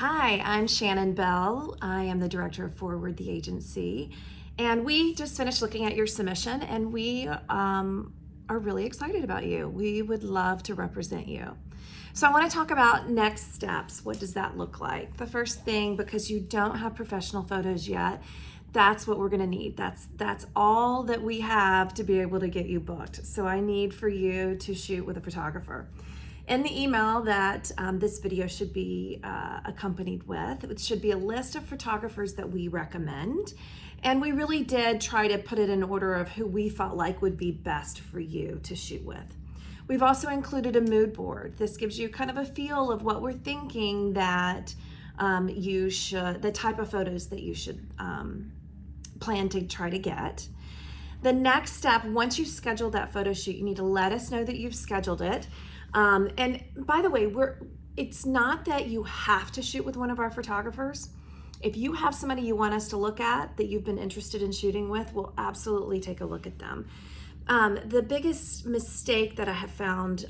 Hi, I'm Shannon Bell. I am the director of Forward, the agency. And we just finished looking at your submission and we are really excited about you. We would love to represent you. So I want to talk about next steps. What does that look like? The first thing, because you don't have professional photos yet, that's what we're going to need. That's all that we have to be able to get you booked. So I need for you to shoot with a photographer. In the email that this video should be accompanied with, it should be a list of photographers that we recommend. And we really did try to put it in order of who we felt like would be best for you to shoot with. We've also included a mood board. This gives you kind of a feel of what we're thinking that the type of photos that you should plan to try to get. The next step, once you schedule that photo shoot, you need to let us know that you've scheduled it. And by the way, it's not that you have to shoot with one of our photographers. If you have somebody you want us to look at that you've been interested in shooting with, we'll absolutely take a look at them. The biggest mistake that I have found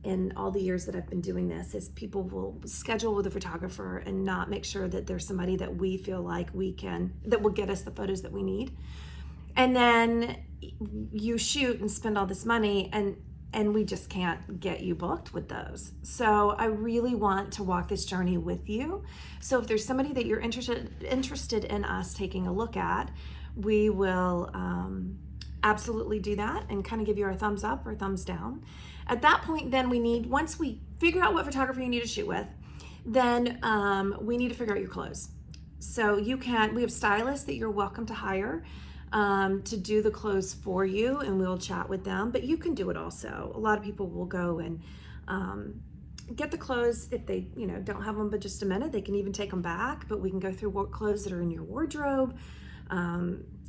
in all the years that I've been doing this is people will schedule with a photographer and not make sure that there's somebody that we feel like that will get us the photos that we need. And then you shoot and spend all this money and we just can't get you booked with those. So I really want to walk this journey with you. So if there's somebody that you're interested in us taking a look at, we will absolutely do that and kind of give you our thumbs up or thumbs down. At that point, then once we figure out what photographer you need to shoot with, then we need to figure out your clothes. So we have stylists that you're welcome to hire to do the clothes for you, and we'll chat with them, but you can do it also. A lot of people will go and get the clothes if they don't have them but just a minute. They can even take them back, but we can go through what clothes that are in your wardrobe.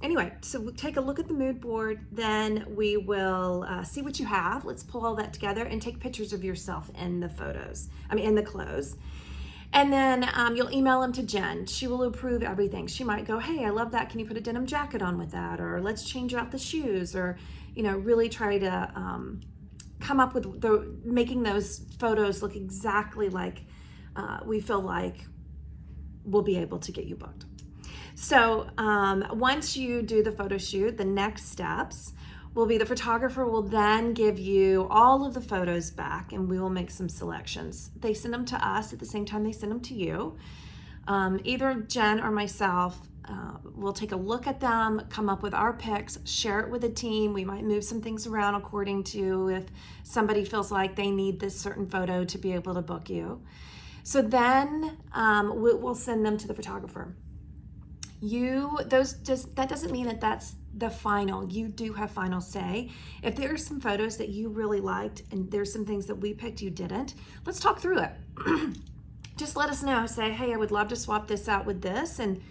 Anyway, so we'll take a look at the mood board, then we will see what you have. Let's pull all that together and take pictures of yourself in the clothes. And then you'll email them to Jen. She will approve everything. She might go, hey, I love that. Can you put a denim jacket on with that? Or let's change out the shoes, or, really try to come up with making those photos look exactly like we feel like we'll be able to get you booked. So once you do the photo shoot, the next steps will be the photographer will then give you all of the photos back and we will make some selections. They send them to us at the same time they send them to you. Either Jen or myself will take a look at them, come up with our picks, share it with the team. We might move some things around according to if somebody feels like they need this certain photo to be able to book you. So then we'll send them to the photographer. That doesn't mean that that's the final. You do have final say. If there are some photos that you really liked and there's some things that we picked you didn't, let's talk through it. Just let us know. Say, hey, I would love to swap this out with this, and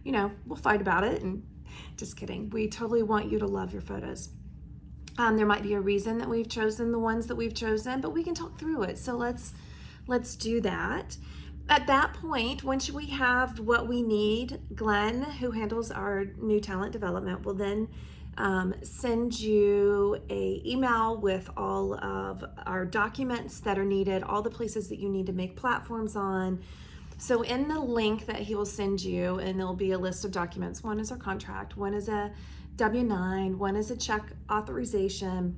we'll fight about it. And just kidding. We totally want you to love your photos. There might be a reason that we've chosen the ones that we've chosen, but we can talk through it. So let's do that. At that point, once we have what we need, Glenn, who handles our new talent development, will then send you an email with all of our documents that are needed, all the places that you need to make platforms on. So in the link that he will send you, and there'll be a list of documents. One is our contract, one is a W-9, one is a check authorization,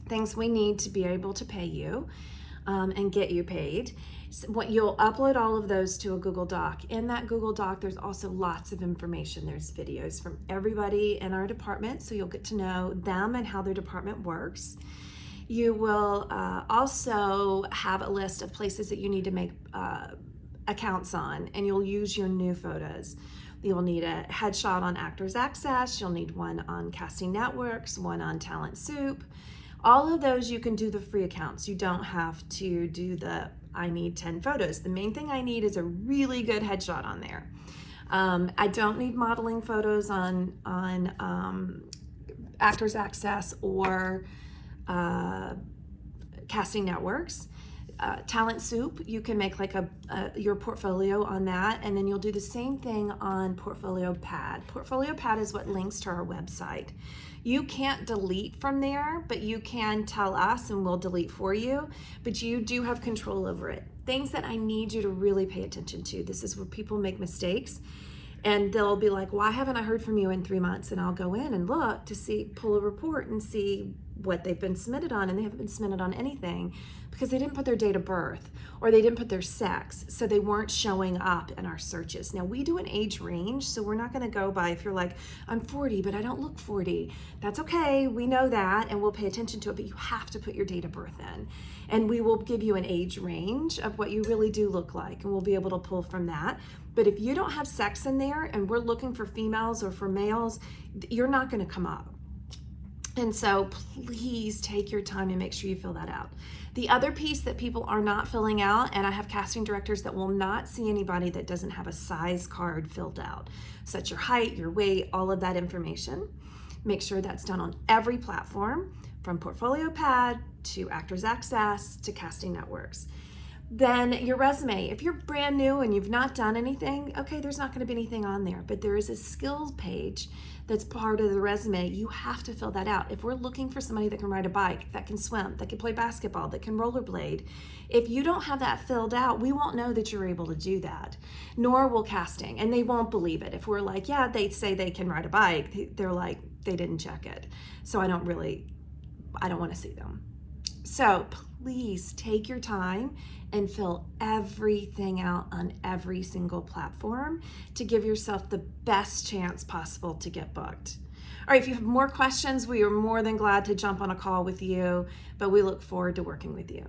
things we need to be able to pay you and get you paid. You'll upload all of those to a Google Doc. In that Google Doc, there's also lots of information. There's videos from everybody in our department, so you'll get to know them and how their department works. You will also have a list of places that you need to make accounts on, and you'll use your new photos. You'll need a headshot on Actors Access. You'll need one on Casting Networks, one on Talent Soup. All of those you can do the free accounts. You don't have to do I need 10 photos. The main thing I need is a really good headshot on there. I don't need modeling photos on Actors Access or Casting Networks. Talent Soup, you can make like your portfolio on that, and then you'll do the same thing on Portfolio Pad. Portfolio Pad is what links to our website. You can't delete from there, but you can tell us and we'll delete for you, but you do have control over it. things that I need you to really pay attention to. This is where people make mistakes. And they'll be like, why haven't I heard from you in 3 months? And I'll go in and look to see, pull a report and see what they've been submitted on, and they haven't been submitted on anything because they didn't put their date of birth or they didn't put their sex, so they weren't showing up in our searches. Now, we do an age range, so we're not going to go by if you're like, I'm 40 but I don't look 40. That's okay, we know that, and we'll pay attention to it, but you have to put your date of birth in, and we will give you an age range of what you really do look like, and we'll be able to pull from that. But if you don't have sex in there and we're looking for females or for males, you're not going to come up. And so please take your time and make sure you fill that out. The other piece that people are not filling out, and I have casting directors that will not see anybody that doesn't have a size card filled out. So that's your height, your weight, all of that information. Make sure that's done on every platform, from Portfolio Pad to Actors Access to Casting Networks. Then your resume, if you're brand new and you've not done anything, okay, there's not going to be anything on there, but there is a skills page that's part of the resume. You have to fill that out. If we're looking for somebody that can ride a bike, that can swim, that can play basketball, that can rollerblade, if you don't have that filled out, we won't know that you're able to do that, nor will casting, and they won't believe it. If we're like, yeah, they say they can ride a bike, they're like, they didn't check it. So I don't want to see them. So please take your time and fill everything out on every single platform to give yourself the best chance possible to get booked. All right, if you have more questions, we are more than glad to jump on a call with you, but we look forward to working with you.